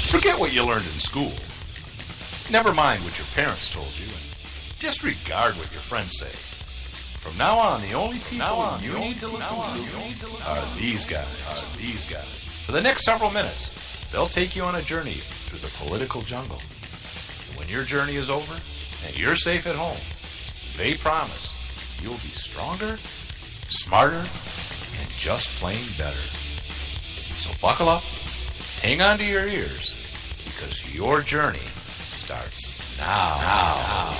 Forget what you learned in school. Never mind what your parents told you, and disregard what your friends say. From now on, the only people you need to listen to are these guys. For the next several minutes, they'll take you on a journey through the political jungle. And when your journey is over and you're safe at home, they promise you'll be stronger, smarter, and just plain better. So buckle up, hang on to your ears, because your journey starts now.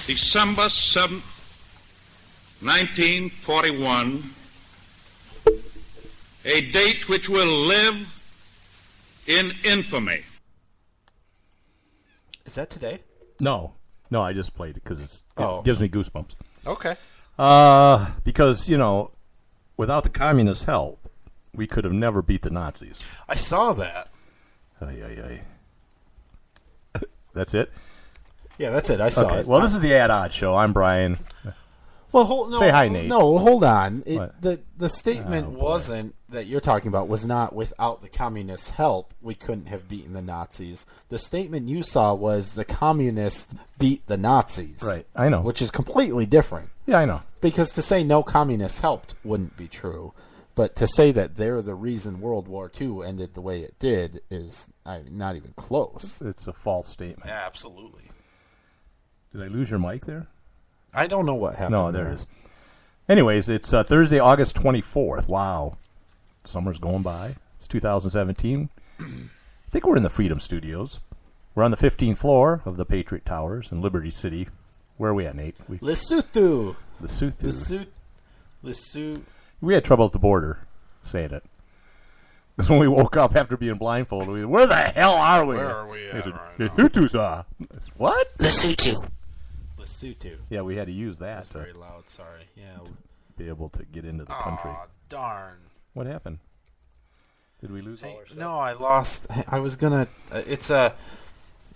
December 7th, 1941, a date which will live in infamy. Is that today? No, I just played it because it gives me goosebumps. Okay. Because, without the communists' help, we could have never beat the Nazis. I saw that. That's it? Yeah, that's it. I saw it. Well, this is the Ad Odd Show. I'm Brian. Well, say hi, Nate. No, hold on. The Oh, statement wasn't that you're talking about was not without the communists' help we couldn't have beaten the Nazis. The statement you saw was the communists beat the Nazis. Right, I know. Which is completely different. Yeah, I know. Because to say no communists helped wouldn't be true. But to say that they're the reason World War II ended the way it did is not even close. It's a false statement. Yeah, absolutely. Did I lose your mic there? I don't know what happened. No, there it is. Anyways, it's Thursday, August 24th. Wow. Summer's going by. It's 2017. I think we're in the Freedom Studios. We're on the 15th floor of the Patriot Towers in Liberty City. Where are we at, Nate? Lesotho. We had trouble at the border saying it. Because when we woke up after being blindfolded, we said, where the hell are we? Where are we at? Lesotho. What? Lesotho. Yeah, we had to use that. That's very loud, sorry. Yeah. To be able to get into the country. Oh, darn. What happened? Did we lose all our stuff? No, I lost. I was going to... It's a...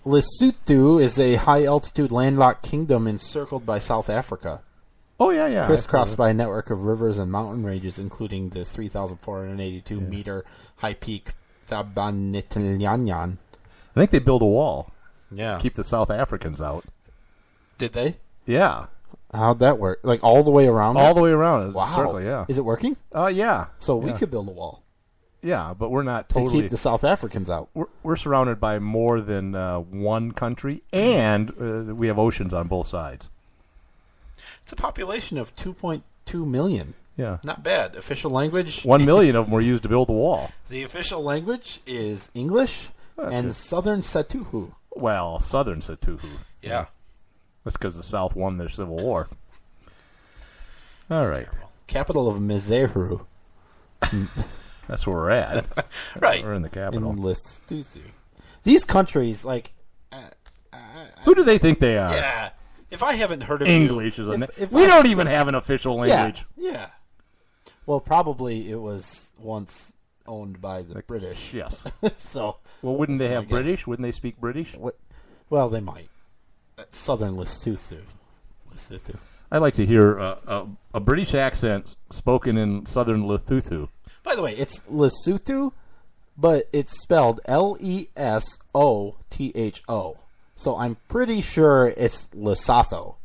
Lesotho is a high-altitude landlocked kingdom encircled by South Africa. Oh, yeah. Crisscrossed by a network of rivers and mountain ranges, including the 3,482-meter high peak Thabanitlyanyan. I think they built a wall. Yeah. Keep the South Africans out. Did they? Yeah. How'd that work? Like all the way around? All the way around. Wow. Circle, yeah. Is it working? Yeah. So we could build a wall. Yeah, but we're not totally... To keep the South Africans out. We're surrounded by more than one country, and we have oceans on both sides. It's a population of 2.2 million. Yeah. Not bad. Official language? 1 million of them were used to build the wall. The official language is English and Southern Sotho. Well, Southern Sotho. Yeah. That's because the South won their Civil War. All right. Capital of Maseru. That's where we're at. Right. We're in the capital. In Lesotho. These countries, like... Who do they think they are? Yeah. If I haven't heard of English is we don't even have an official language. Yeah. Well, probably it was once owned by the British. Yes. So. Well, wouldn't they have British? Wouldn't they speak British? Well, they might. Southern Lesotho. I'd like to hear a British accent spoken in Southern Lesotho. By the way, it's Lesotho, but it's spelled Lesotho. So I'm pretty sure it's Lesotho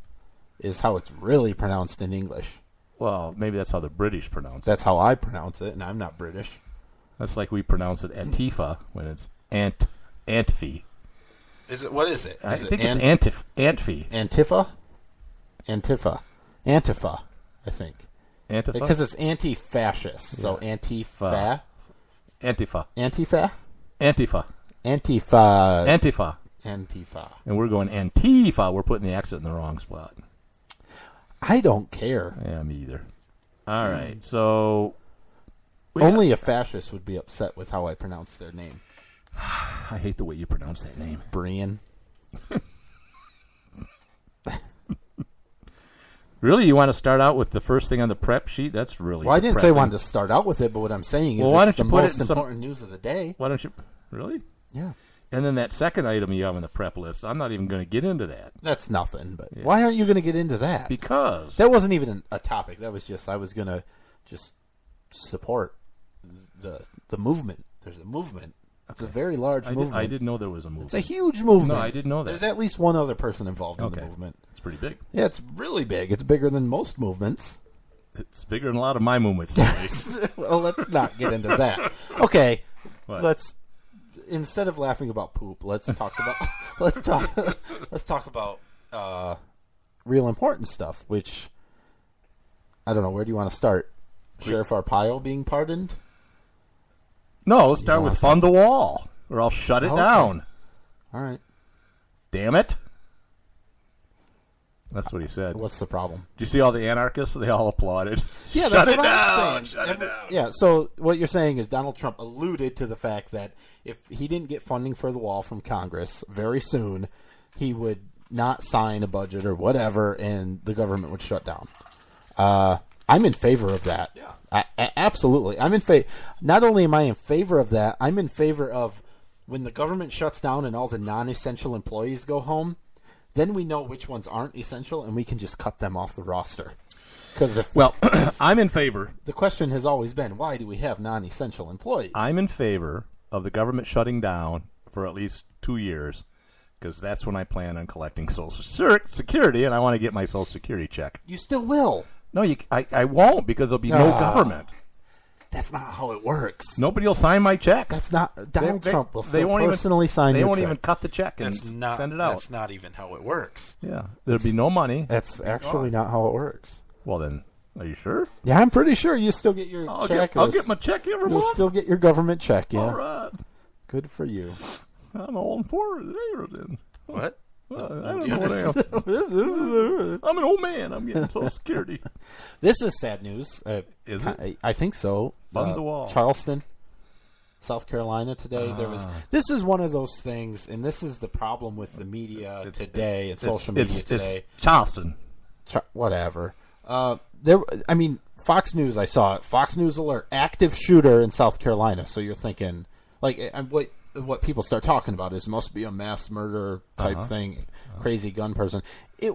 is how it's really pronounced in English. Well, maybe that's how the British pronounce it. That's how I pronounce it, and I'm not British. That's like we pronounce it Antifa when it's Antfee. Is it? What is it? I think it's Antfee. Antifa, I think. Antifa? Because it's anti-fascist, so Antifa. Antifa. And we're going Antifa. We're putting the accent in the wrong spot. I don't care. Yeah, me either. All right, so... Only a fascist would be upset with how I pronounce their name. I hate the way you pronounce that name. Brian. Really? You want to start out with the first thing on the prep sheet? That's really Well, I didn't say I depressing. wanted to start out with it, but what I'm saying is why it's don't the you put most it in important news of the day. Why don't you... Really? Yeah. And then that second item you have on the prep list, I'm not even going to get into that. That's nothing. But why aren't you going to get into that? Because that wasn't even a topic. That was just I was going to just support the movement. There's a movement. It's a very large movement. I didn't know there was a movement. It's a huge movement. No, I didn't know that. There's at least one other person involved in the movement. It's pretty big. Yeah, it's really big. It's bigger than most movements. It's bigger than a lot of my movements lately. Well, let's not get into that. Okay, What? let's instead of laughing about poop, let's talk about let's talk about real important stuff. Which I don't know. Where do you want to start? Sheriff Arpaio being pardoned? No, let's start with fund the wall, or I'll shut it down. All right. Damn it. That's what he said. What's the problem? Did you see all the anarchists? They all applauded. Yeah, that's Shut what it I'm down, saying. shut it down. Yeah, so what you're saying is Donald Trump alluded to the fact that if he didn't get funding for the wall from Congress very soon, he would not sign a budget or whatever, and the government would shut down. I'm in favor of that. Yeah. Absolutely. I'm in favor. Not only am I in favor of that, I'm in favor of when the government shuts down and all the non-essential employees go home, then we know which ones aren't essential, and we can just cut them off the roster. Because I'm in favor. The question has always been, why do we have non-essential employees? I'm in favor of the government shutting down for at least 2 years, because that's when I plan on collecting Social Security, and I want to get my Social Security check. You still will. No, I won't, because there'll be no government. That's not how it works. Nobody will sign my check. That's not Donald Trump will they won't personally sign They your won't check. even cut the check and send it out. That's not even how it works. Yeah, there'll be no money. That's actually not how it works. Well, then, are you sure? Yeah, I'm pretty sure you still get your check. I'll get my check every You'll month. still get your government check, yeah. All right. Good for you. I'm all for it then. What? I don't know what I am. I'm an old man. I'm getting Social Security. This is sad news. Is it? I think so. Fund the wall. Charleston, South Carolina today. This is one of those things, and this is the problem with the media today and social media today. It's Charleston. Whatever. Fox News, I saw it. Fox News alert, active shooter in South Carolina. So you're thinking, what people start talking about is must be a mass murder type thing, crazy gun person. It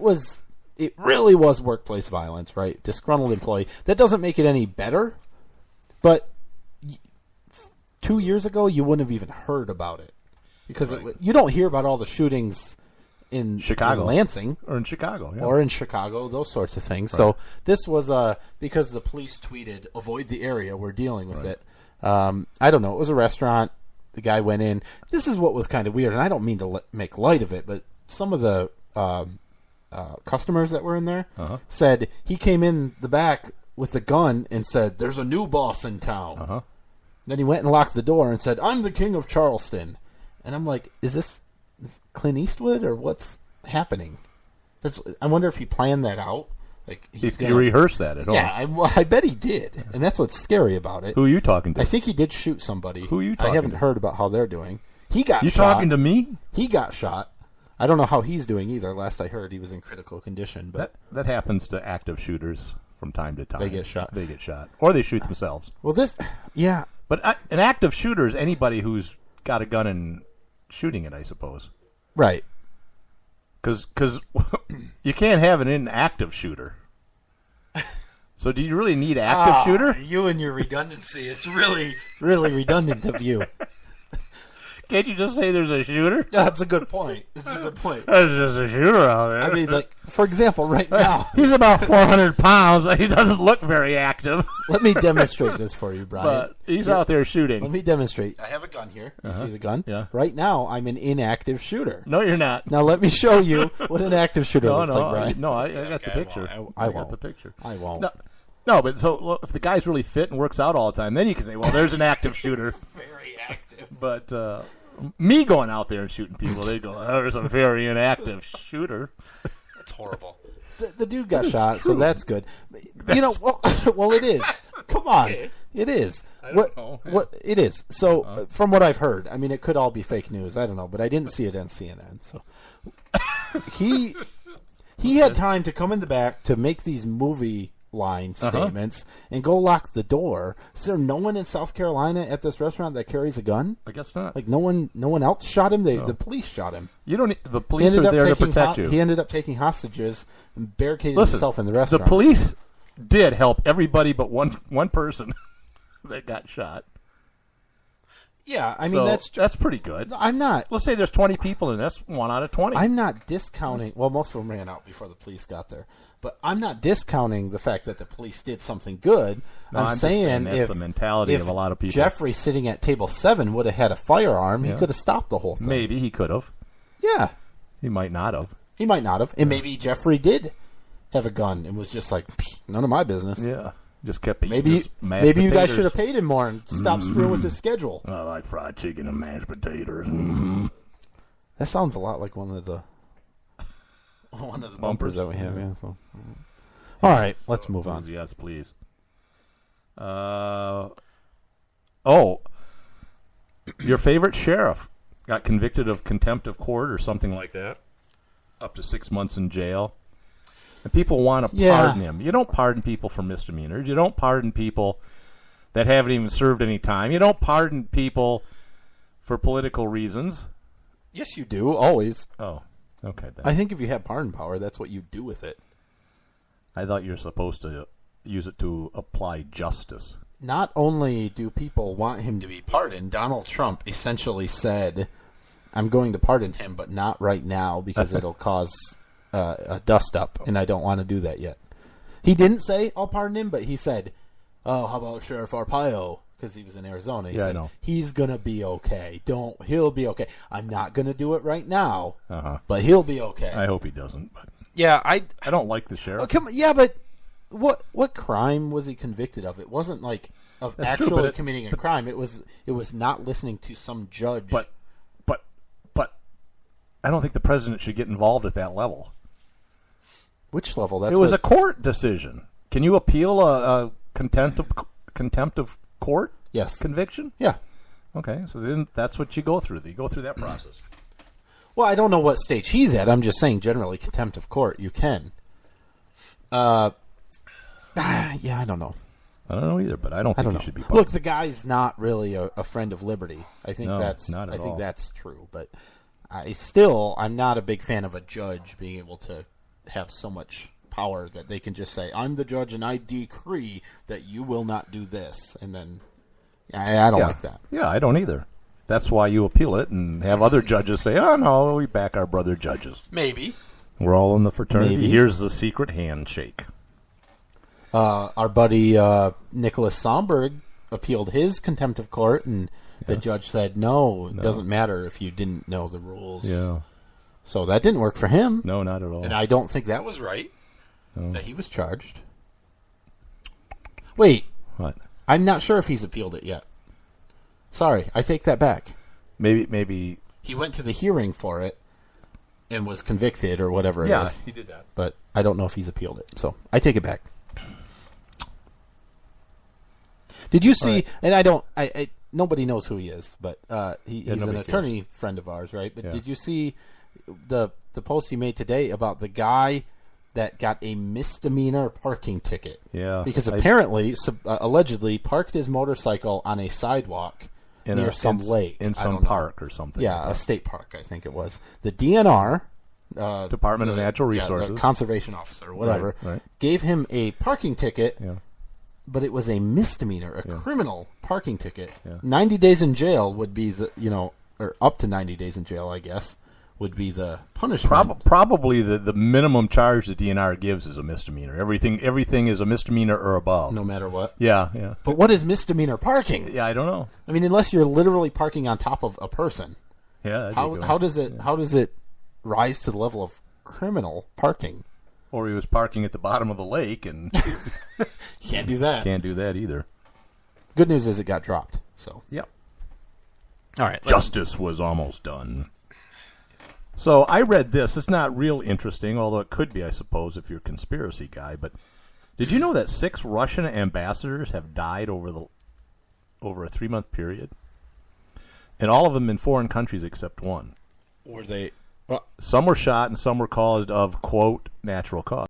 really was workplace violence, right? Disgruntled employee. That doesn't make it any better, but 2 years ago you wouldn't have even heard about it because you don't hear about all the shootings in Chicago, in Lansing, or in Chicago, yeah. or in Chicago, those sorts of things. Right. So this was because the police tweeted, "Avoid the area. We're dealing with it." I don't know. It was a restaurant. The guy went in. This is what was kind of weird, and I don't mean to make light of it, but some of the customers that were in there said he came in the back with a gun and said, "There's a new boss in town." Then he went and locked the door and said, "I'm the king of Charleston." And I'm like, is this Clint Eastwood or what's happening? I wonder if he planned that out. Like he rehearsed that at all. Yeah, I bet he did, and that's what's scary about it. Who are you talking to? I think he did shoot somebody. Who are you talking to? I haven't heard about how they're doing. He got You shot. talking to me? He got shot. I don't know how he's doing either. Last I heard, he was in critical condition. But that happens to active shooters from time to time. They get shot. Or they shoot themselves. Well, yeah. But an active shooter is anybody who's got a gun and shooting it, I suppose. Right. Because you can't have an inactive shooter. So do you really need an active shooter? You and your redundancy. It's really, really redundant of you. Can't you just say there's a shooter? That's a good point. There's just a shooter out there. I mean, for example, right now. He's about 400 pounds. He doesn't look very active. Let me demonstrate this for you, Brian. But he's out there shooting. Let me demonstrate. I have a gun here. You see the gun? Yeah. Right now, I'm an inactive shooter. No, you're not. Now, let me show you what an active shooter looks like, Brian. No, I got the picture. I got the picture. I won't. No, but so if the guy's really fit and works out all the time, then you can say, well, there's an active shooter. Very active. But me going out there and shooting people, they go, there's a very inactive shooter. That's horrible. The dude got shot, so that's good. Well, it is. Come on. It is. I don't know. What it is. So, from what I've heard, I mean, it could all be fake news. I don't know, but I didn't see it on CNN. So, he had time to come in the back to make these movie line statements and go lock the door. Is there no one in South Carolina at this restaurant that carries a gun? I guess not. Like no one else shot him. The police shot him. You don't. The police are there to protect you. He ended up taking hostages and barricaded himself in the restaurant. The police did help everybody but one person that got shot. Yeah, I mean that's pretty good. I'm not. Let's say there's 20 people and that's 1 out of 20. I'm not discounting. Well, most of them ran out before the police got there, but I'm not discounting the fact that the police did something good. No, I'm saying that's the mentality of a lot of people. Jeffrey sitting at table 7 would have had a firearm, he could have stopped the whole thing. Maybe he could have. Yeah, he might not have. And maybe Jeffrey did have a gun and was just like, none of my business. Yeah. Just kept eating maybe potatoes. You guys should have paid him more and stopped screwing with his schedule. I like fried chicken and mashed potatoes. That sounds a lot like one of the bumpers that we have. Yeah. So. All right, let's move on. Yes, please. Your favorite sheriff got convicted of contempt of court or something like that. Up to 6 months in jail. And people want to pardon him. You don't pardon people for misdemeanors. You don't pardon people that haven't even served any time. You don't pardon people for political reasons. Yes, you do, always. Oh, okay. Then. I think if you have pardon power, that's what you do with it. I thought you were supposed to use it to apply justice. Not only do people want him to be pardoned, Donald Trump essentially said, I'm going to pardon him, but not right now because it'll cause a dust up, and I don't want to do that yet. He didn't say, I'll pardon him, but he said, oh, how about Sheriff Arpaio? Because he was in Arizona. He said, I know. He's going to be okay. He'll be okay. I'm not going to do it right now, but he'll be okay. I hope he doesn't. But yeah, I don't like the sheriff. But what crime was he convicted of? It wasn't like of actually committing a crime. It was not listening to some judge. But I don't think the president should get involved at that level. Which level? It was a court decision. Can you appeal a contempt of court? Yes. Conviction? Yeah. Okay, so then that's what you go through. You go through that process. Well, I don't know what stage he's at. I'm just saying, generally, contempt of court, you can. Yeah, I don't know. I don't know either, but I don't think he should be. Look, the guy's not really a friend of liberty. I think that's true, but I'm not a big fan of a judge being able to have so much power that they can just say, I'm the judge and I decree that you will not do this. And then I don't like that. Yeah, I don't either. That's why you appeal it and have other judges say, oh, no, we back our brother judges. Maybe. We're all in the fraternity. Maybe. Here's the secret handshake. Our buddy Nicholas Somberg appealed his contempt of court, and the judge said, no, it doesn't matter if you didn't know the rules. Yeah. So that didn't work for him. No, not at all. And I don't think that was right, that he was charged. Wait. What? I'm not sure if he's appealed it yet. Sorry, I take that back. Maybe he went to the hearing for it and was convicted or whatever it is. Yeah, he did that. But I don't know if he's appealed it. So I take it back. Did you see, and I nobody knows who he is, but he's an attorney friend of ours, right? But did you see the post he made today about the guy that got a misdemeanor parking ticket? Yeah. Because apparently, allegedly, parked his motorcycle on a sidewalk near some lake. In some park or something. Yeah, a state park, I think it was. The DNR, Department of Natural Resources, the conservation officer, whatever, gave him a parking ticket, but it was a misdemeanor, a criminal parking ticket. Yeah. 90 days in jail would be or up to 90 days in jail, I guess, would be the punishment. Probably the minimum charge the DNR gives is a misdemeanor. Everything is a misdemeanor or above. No matter what. Yeah. But what is misdemeanor parking? Yeah, I don't know. I mean, unless you're literally parking on top of a person. Yeah. How does it rise to the level of criminal parking? Or he was parking at the bottom of the lake and can't do that. Can't do that either. Good news is it got dropped. So yep. All right. Justice was almost done. So I read this. It's not real interesting, although it could be, I suppose, if you're a conspiracy guy. But did you know that 6 Russian ambassadors have died over a 3-month period? And all of them in foreign countries except one. Were they? Some were shot and some were caused of, quote, natural cause.